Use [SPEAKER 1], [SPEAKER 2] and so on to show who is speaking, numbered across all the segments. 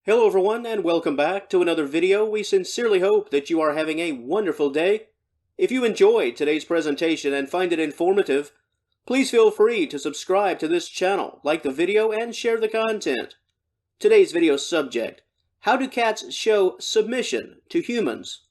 [SPEAKER 1] Hello everyone and welcome back to another video. We sincerely hope that you are having a wonderful day. If you enjoyed today's presentation and find it informative, please feel free to subscribe to this channel, like the video, and share the content. Today's video subject: how do cats show submission to humans?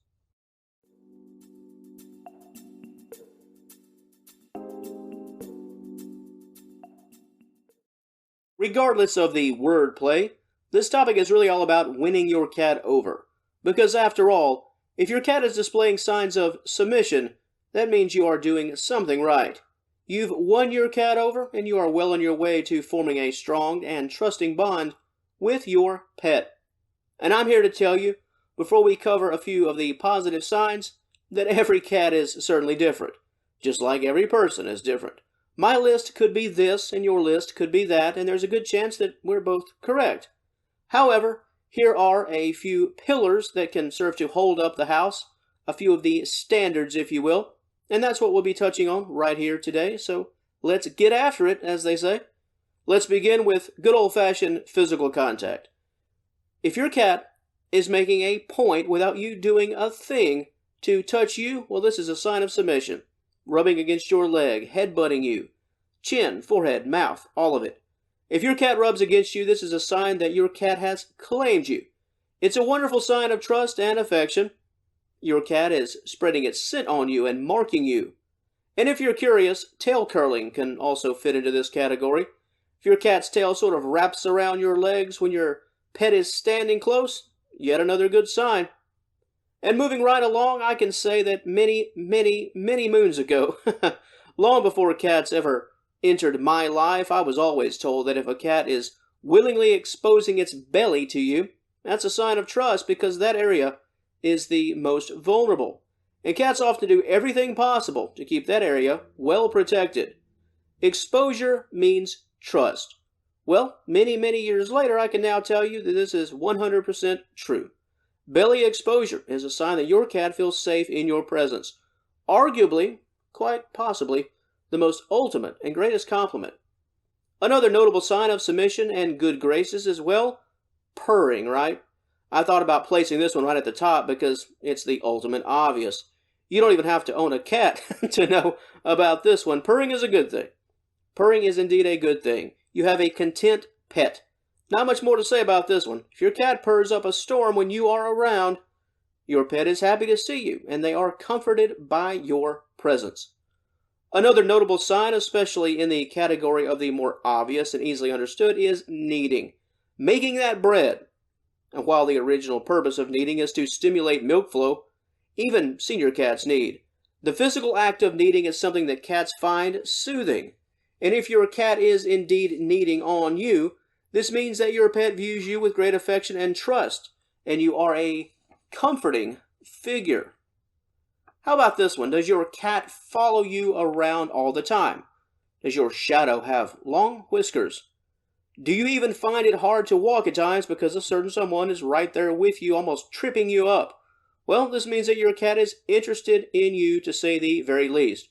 [SPEAKER 1] Regardless of the wordplay, this topic is really all about winning your cat over. Because after all, if your cat is displaying signs of submission, that means you are doing something right. You've won your cat over, and you are well on your way to forming a strong and trusting bond with your pet. And I'm here to tell you, before we cover a few of the positive signs, that every cat is certainly different, just like every person is different. My list could be this, and your list could be that, and there's a good chance that we're both correct. However, here are a few pillars that can serve to hold up the house, a few of the standards, if you will, and that's what we'll be touching on right here today, so let's get after it, as they say. Let's begin with good old-fashioned physical contact. If your cat is making a point without you doing a thing to touch you, well, this is a sign of submission. Rubbing against your leg, headbutting you, chin, forehead, mouth, all of it. If your cat rubs against you, this is a sign that your cat has claimed you. It's a wonderful sign of trust and affection. Your cat is spreading its scent on you and marking you. And if you're curious, tail curling can also fit into this category. If your cat's tail sort of wraps around your legs when your pet is standing close, yet another good sign. And moving right along, I can say that many moons ago, long before cats ever entered my life, I was always told that if a cat is willingly exposing its belly to you, that's a sign of trust, because that area is the most vulnerable. And cats often do everything possible to keep that area well protected. Exposure means trust. Well, many years later, I can now tell you that this is 100% true. Belly exposure is a sign that your cat feels safe in your presence. Arguably, quite possibly, the most ultimate and greatest compliment. Another notable sign of submission and good graces is, well, purring, right? I thought about placing this one right at the top because it's the ultimate obvious. You don't even have to own a cat to know about this one. Purring is a good thing. Purring is indeed a good thing. You have a content pet. Not much more to say about this one. If your cat purrs up a storm when you are around, your pet is happy to see you, and they are comforted by your presence. Another notable sign, especially in the category of the more obvious and easily understood, is kneading. Making that bread. And while the original purpose of kneading is to stimulate milk flow, even senior cats knead. The physical act of kneading is something that cats find soothing. And if your cat is indeed kneading on you, this means that your pet views you with great affection and trust, and you are a comforting figure. How about this one? Does your cat follow you around all the time? Does your shadow have long whiskers? Do you even find it hard to walk at times because a certain someone is right there with you, almost tripping you up? Well, this means that your cat is interested in you, to say the very least.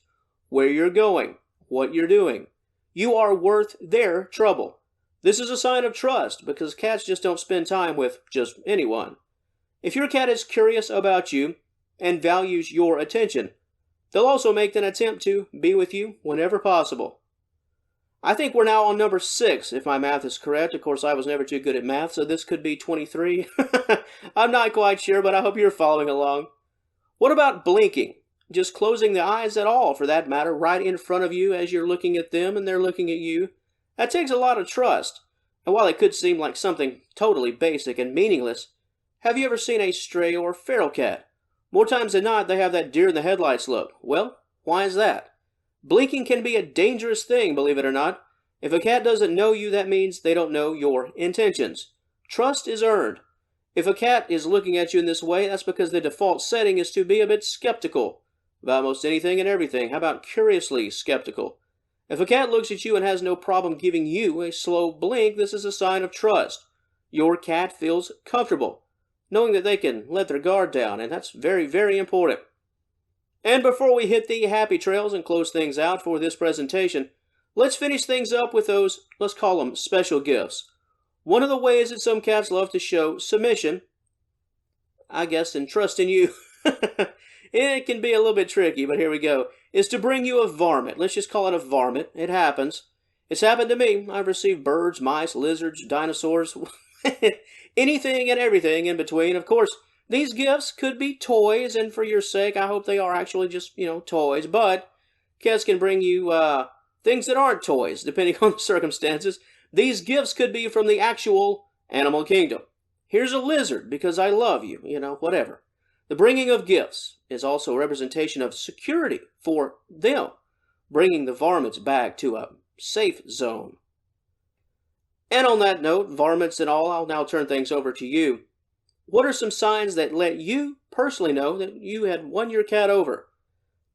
[SPEAKER 1] Where you're going, what you're doing. You are worth their trouble. This is a sign of trust, because cats just don't spend time with just anyone. If your cat is curious about you and values your attention, they'll also make an attempt to be with you whenever possible. I think we're now on number 6, if my math is correct. Of course, I was never too good at math, so this could be 23. I'm not quite sure, but I hope you're following along. What about blinking? Just closing the eyes at all, for that matter, right in front of you as you're looking at them and they're looking at you. That takes a lot of trust. And while it could seem like something totally basic and meaningless, have you ever seen a stray or feral cat? More times than not, they have that deer in the headlights look. Well, why is that? Blinking can be a dangerous thing, believe it or not. If a cat doesn't know you, that means they don't know your intentions. Trust is earned. If a cat is looking at you in this way, that's because the default setting is to be a bit skeptical about most anything and everything. How about curiously skeptical? If a cat looks at you and has no problem giving you a slow blink, this is a sign of trust. Your cat feels comfortable, knowing that they can let their guard down, and that's very important. And before we hit the happy trails and close things out for this presentation, let's finish things up with those, let's call them special gifts. One of the ways that some cats love to show submission, I guess, and trust in you, it can be a little bit tricky, but here we go, is to bring you a varmint. Let's just call it a varmint. It happens. It's happened to me. I've received birds, mice, lizards, dinosaurs, anything and everything in between. Of course, these gifts could be toys, and for your sake, I hope they are actually just, toys. But cats can bring you things that aren't toys, depending on the circumstances. These gifts could be from the actual animal kingdom. Here's a lizard because I love you, whatever. The bringing of gifts is also a representation of security for them, bringing the varmints back to a safe zone. And on that note, varmints and all, I'll now turn things over to you. What are some signs that let you personally know that you had won your cat over?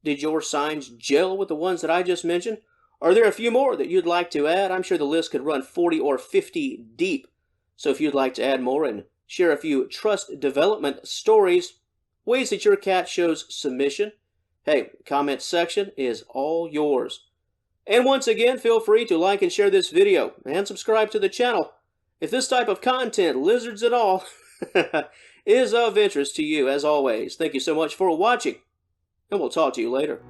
[SPEAKER 1] Did your signs gel with the ones that I just mentioned? Are there a few more that you'd like to add? I'm sure the list could run 40 or 50 deep. So if you'd like to add more and share a few trust development stories, ways that your cat shows submission, hey, comment section is all yours. And once again, feel free to like and share this video and subscribe to the channel if this type of content, lizards and all, is of interest to you. As always, thank you so much for watching, and we'll talk to you later.